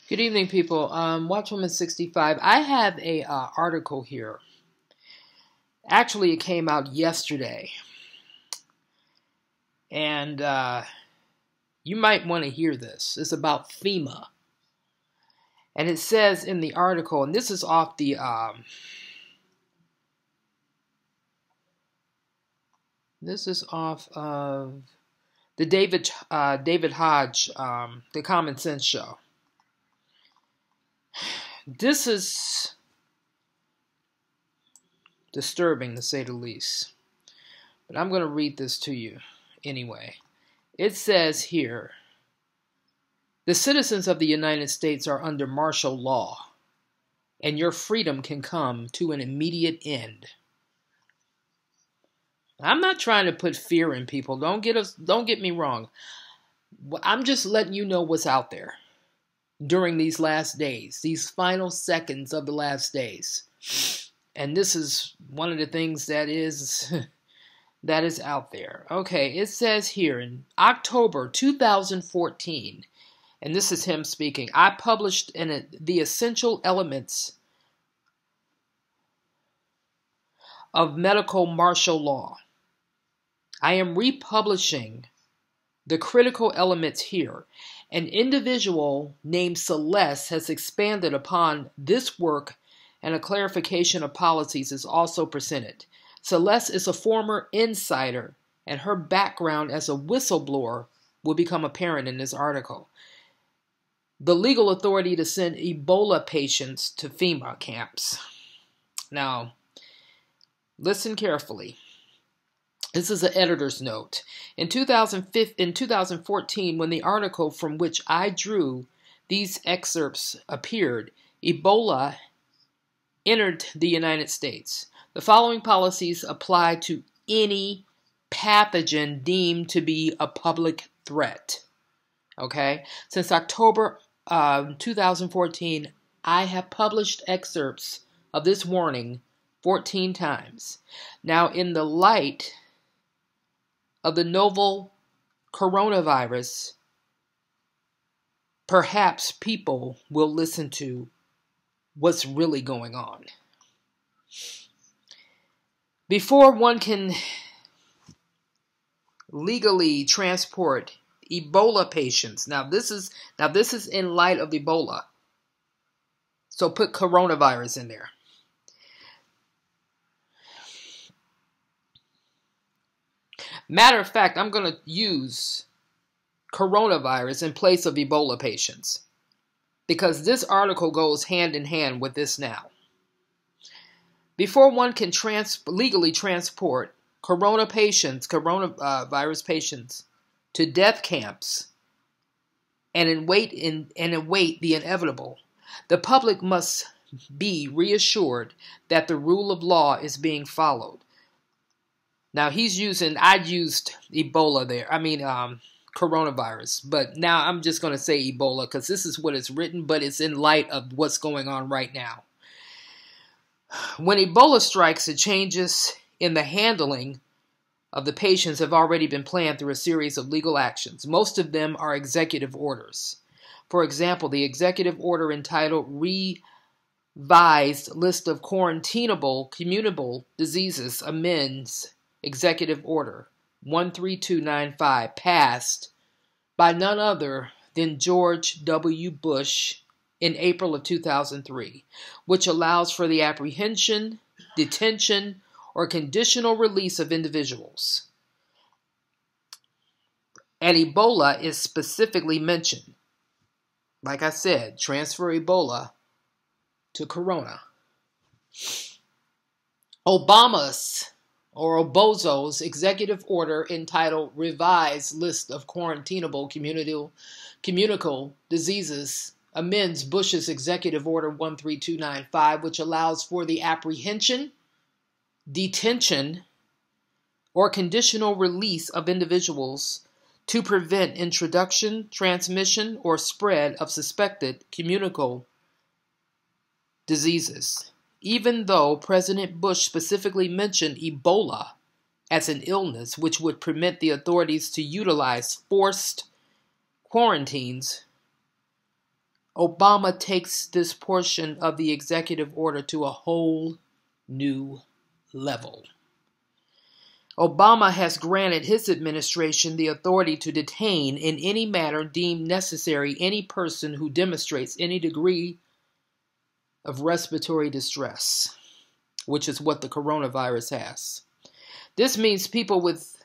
Good evening, people. Watchwoman 65. I have a article here. Actually, it came out yesterday, and you might want to hear this. It's about Fema, and it says in the article, and this is off the of the David Hodge, the Common Sense Show. This is disturbing, to say the least. But I'm going to read this to you anyway. It says here, the citizens of the United States are under martial law, and your freedom can come to an immediate end. I'm not trying to put fear in people. Don't get me wrong. I'm just letting you know what's out there during these last days, these final seconds of the last days. And this is one of the things that is out there. Okay, it says here in October 2014, and this is him speaking, I published the essential elements of medical martial law. I am republishing the critical elements here. An individual named Celeste has expanded upon this work, and a clarification of policies is also presented. Celeste is a former insider, and her background as a whistleblower will become apparent in this article. The legal authority to send Ebola patients to Fema camps. Now, listen carefully. This is an editor's note. In 2014, when the article from which I drew these excerpts appeared, Ebola entered the United States. The following policies apply to any pathogen deemed to be a public threat. Okay? Since October 2014, I have published excerpts of this warning 14 times. Now, in the light of the novel coronavirus, perhaps people will listen to what's really going on. Before one can legally transport Ebola patients, now this is in light of Ebola, so put coronavirus in there. Matter of fact, I'm going to use coronavirus in place of Ebola patients, because this article goes hand in hand with this now. Before one can legally transport coronavirus patients to death camps and await the inevitable, the public must be reassured that the rule of law is being followed. Now I used Ebola there. Coronavirus. But now I'm just going to say Ebola because this is what it's written, but it's in light of what's going on right now. When Ebola strikes, the changes in the handling of the patients have already been planned through a series of legal actions. Most of them are executive orders. For example, the executive order entitled Revised List of Quarantinable Communicable Diseases amends Executive Order 13295, passed by none other than George W. Bush in April of 2003, which allows for the apprehension, detention, or conditional release of individuals. And Ebola is specifically mentioned. Like I said, transfer Ebola to Corona. Obozo's executive order entitled Revised List of Quarantinable Communicable Diseases amends Bush's Executive Order 13295, which allows for the apprehension, detention, or conditional release of individuals to prevent introduction, transmission, or spread of suspected communicable diseases. Even though President Bush specifically mentioned Ebola as an illness which would permit the authorities to utilize forced quarantines Obama takes this portion of the executive order to a whole new level. Obama has granted his administration the authority to detain in any manner deemed necessary any person who demonstrates any degree of respiratory distress, which is what the coronavirus has. This means people with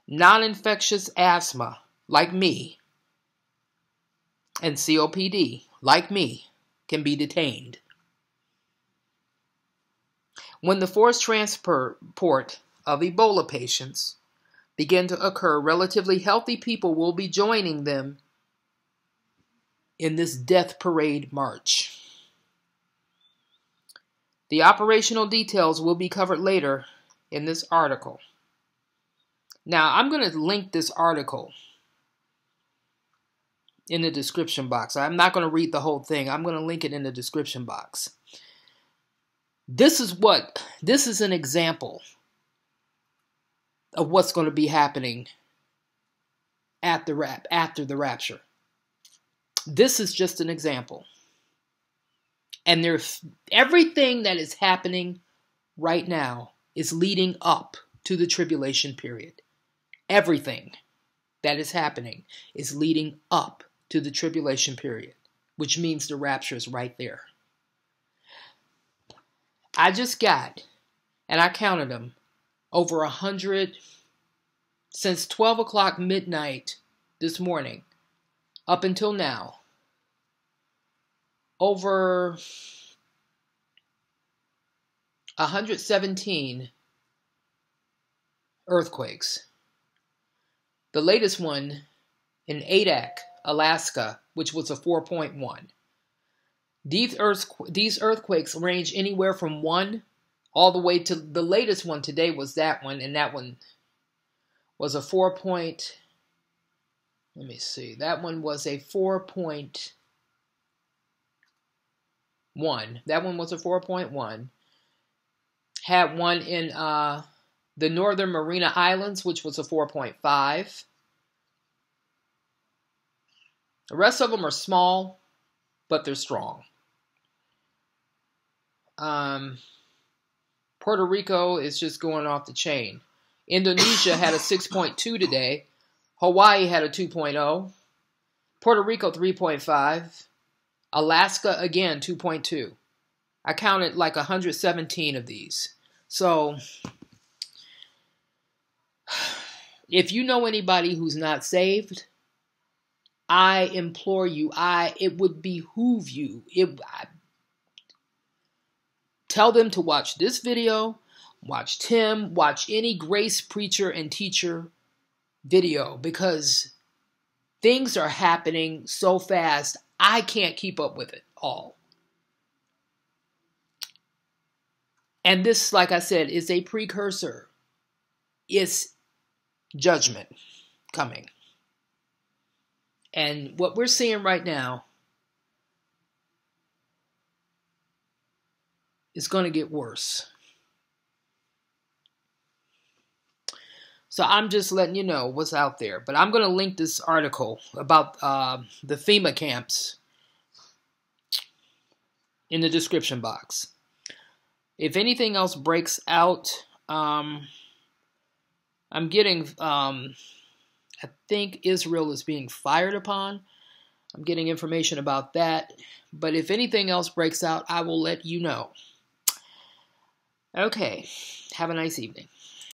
non-infectious asthma, like me, and COPD, like me, can be detained. When the forced transport of Ebola patients begin to occur, relatively healthy people will be joining them in this death parade march. The operational details will be covered later in this article. Now, I'm going to link this article in the description box. I'm not going to read the whole thing. I'm going to link it in the description box. This is an example of what's going to be happening after the rapture. This is just an example. And everything that is happening right now is leading up to the tribulation period. Everything that is happening is leading up to the tribulation period, which means the rapture is right there. I just got, and I counted them, over 100 since 12 o'clock midnight this morning up until now. Over 117 earthquakes. The latest one in Adak, Alaska, which was a 4.1. These earthquakes range anywhere from 1 all the way to the latest one today was that one, and that one was a 4. Let me see. That one was a 4.1. That one was a 4.1. Had one in the Northern Mariana Islands, which was a 4.5. The rest of them are small, but they're strong. Puerto Rico is just going off the chain. Indonesia had a 6.2 today. Hawaii had a 2.0. Puerto Rico 3.5. Alaska again 2.2. I counted like 117 of these. So if you know anybody who's not saved, I implore you, it would behoove you. Tell them to watch this video, watch Tim, watch any grace preacher and teacher video, because things are happening so fast, I can't keep up with it all. And this, like I said, is a precursor. It's judgment coming. And what we're seeing right now is going to get worse. So I'm just letting you know what's out there. But I'm going to link this article about the Fema camps in the description box. If anything else breaks out, I'm getting, I think Israel is being fired upon. I'm getting information about that. But if anything else breaks out, I will let you know. Okay, have a nice evening.